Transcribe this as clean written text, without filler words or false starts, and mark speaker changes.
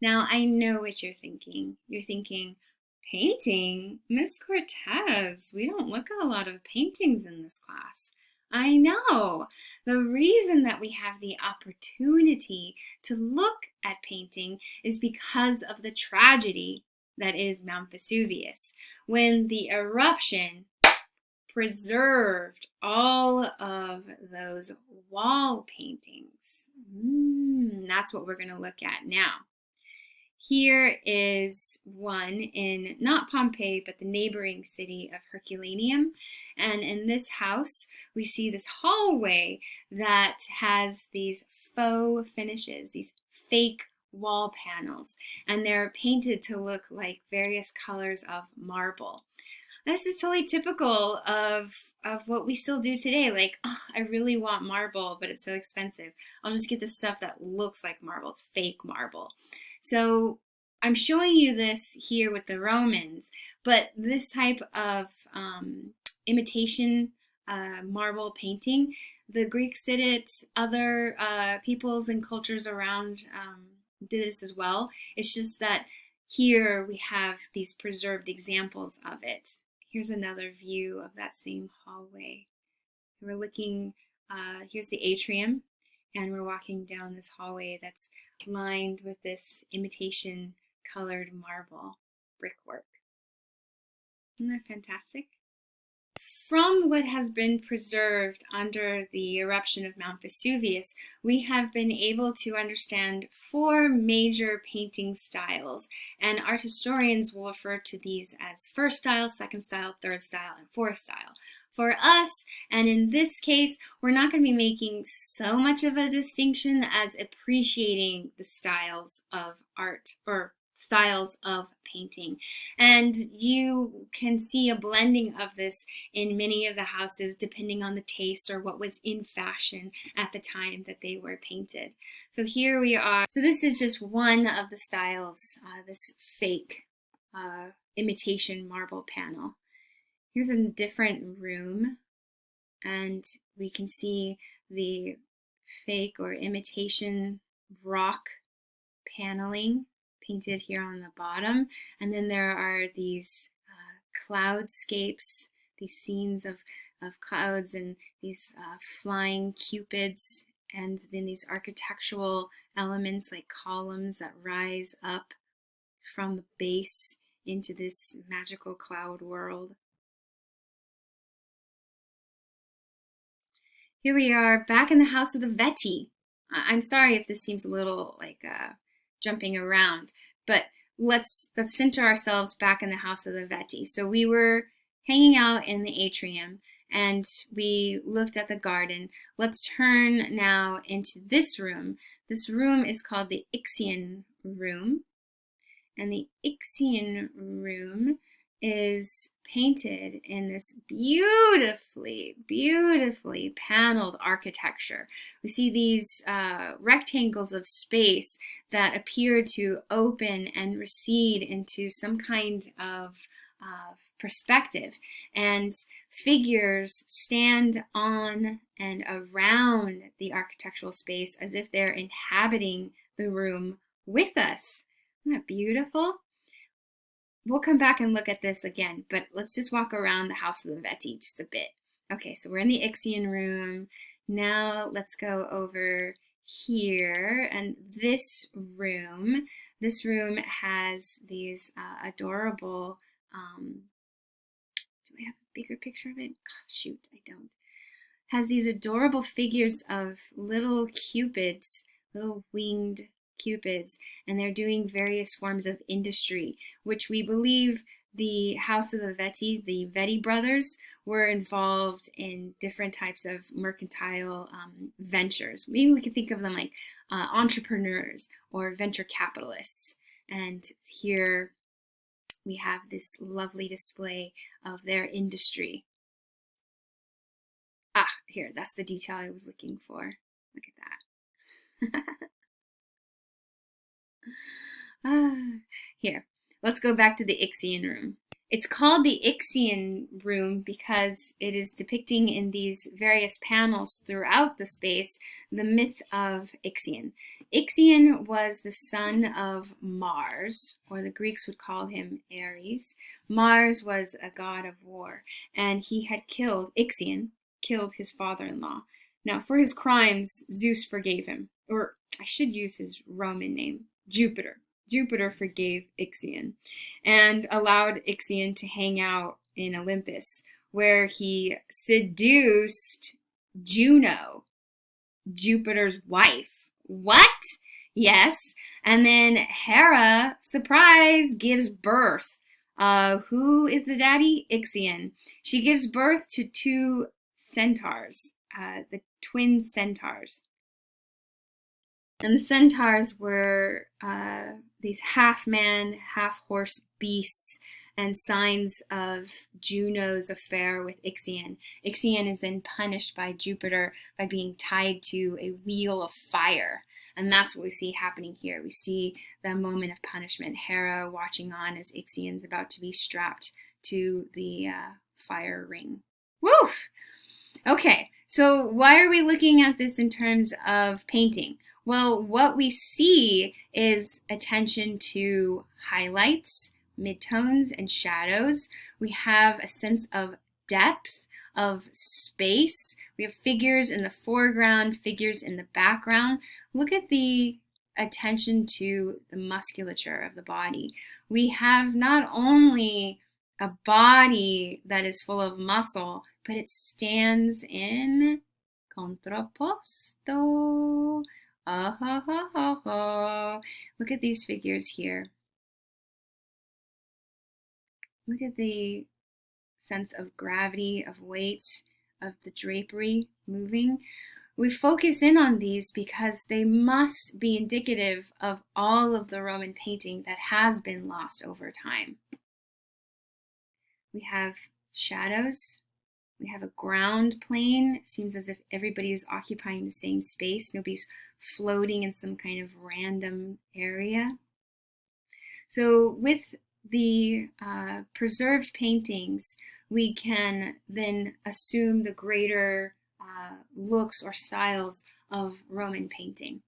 Speaker 1: Now, I know what you're thinking. You're thinking, painting? Miss Cortez, we don't look at a lot of paintings in this class. I know. The reason that we have the opportunity to look at painting is because of the tragedy that is Mount Vesuvius. When the eruption preserved all of those wall paintings. That's what we're going to look at now. Here is one in not Pompeii, but the neighboring city of Herculaneum. And in this house, we see this hallway that has these faux finishes, these fake wall panels, and they're painted to look like various colors of marble. This is totally typical of what we still do today. Like, oh, I really want marble, but it's so expensive. I'll just get the stuff that looks like marble. It's fake marble. So I'm showing you this here with the Romans, but this type of imitation marble painting, the Greeks did it. Other peoples and cultures around did this as well. It's just that here we have these preserved examples of it. Here's another view of that same hallway. We're looking, here's the atrium, and we're walking down this hallway that's lined with this imitation colored marble brickwork. Isn't that fantastic? From what has been preserved under the eruption of Mount Vesuvius, we have been able to understand 4 major painting styles, and art historians will refer to these as first style, second style, third style, and fourth style. For us, and in this case, we're not going to be making so much of a distinction as appreciating the styles of art or styles of painting. And you can see a blending of this in many of the houses depending on the taste or what was in fashion at the time that they were painted. So here we are. So this is just one of the styles, this fake imitation marble panel. Here's a different room, and we can see the fake or imitation rock paneling painted here on the bottom. And then there are these cloudscapes, these scenes of clouds and these flying cupids, and then these architectural elements like columns that rise up from the base into this magical cloud world. Here we are back in the house of the Veti. I'm sorry if this seems a little like jumping around, but let's center ourselves back in the house of the Veti. So we were hanging out in the atrium and we looked at the garden. Let's turn now into this room. This room is called the Ixion room, and the Ixion room is painted in this beautifully, beautifully paneled architecture. We see these rectangles of space that appear to open and recede into some kind of perspective, and figures stand on and around the architectural space as if they're inhabiting the room with us. Isn't that beautiful? We'll come back and look at this again, but let's just walk around the house of the Veti just a bit. Okay, so we're in the Ixion room. Now let's go over here, and this room has these adorable, do I have a bigger picture of it? Oh, shoot, I don't. Has these adorable figures of little cupids, little winged cupids, and they're doing various forms of industry, which we believe the House of the Veti brothers, were involved in different types of mercantile ventures. Maybe we could think of them like entrepreneurs or venture capitalists. And here we have this lovely display of their industry. Ah, here, that's the detail I was looking for. Look at that. Here, let's go back to the Ixion room. It's called the Ixion room because it is depicting in these various panels throughout the space the myth of Ixion. Ixion was the son of Mars, or the Greeks would call him Ares. Mars was a god of war, and he had killed Ixion, killed his father-in-law. Now, for his crimes, Zeus forgave him, or I should use his Roman name, Jupiter. Jupiter forgave Ixion and allowed Ixion to hang out in Olympus, where he seduced Juno, Jupiter's wife. What? Yes. And then Hera, surprise, gives birth. Who is the daddy? Ixion. She gives birth to two centaurs, the twin centaurs. And the centaurs were these half-man, half-horse beasts and signs of Juno's affair with Ixion. Ixion is then punished by Jupiter by being tied to a wheel of fire. And that's what we see happening here. We see the moment of punishment, Hera watching on as Ixion's about to be strapped to the fire ring. Woo! Okay, so why are we looking at this in terms of painting? Well, what we see is attention to highlights, midtones, and shadows. We have a sense of depth, of space. We have figures in the foreground, figures in the background. Look at the attention to the musculature of the body. We have not only a body that is full of muscle, but it stands in contrapposto. Oh, ho, ho, ho, ho. Look at these figures here. Look at the sense of gravity, of weight, of the drapery moving. We focus in on these because they must be indicative of all of the Roman painting that has been lost over time. We have shadows. We have a ground plane. It seems as if everybody is occupying the same space. Nobody's floating in some kind of random area. So with the preserved paintings, we can then assume the greater looks or styles of Roman painting.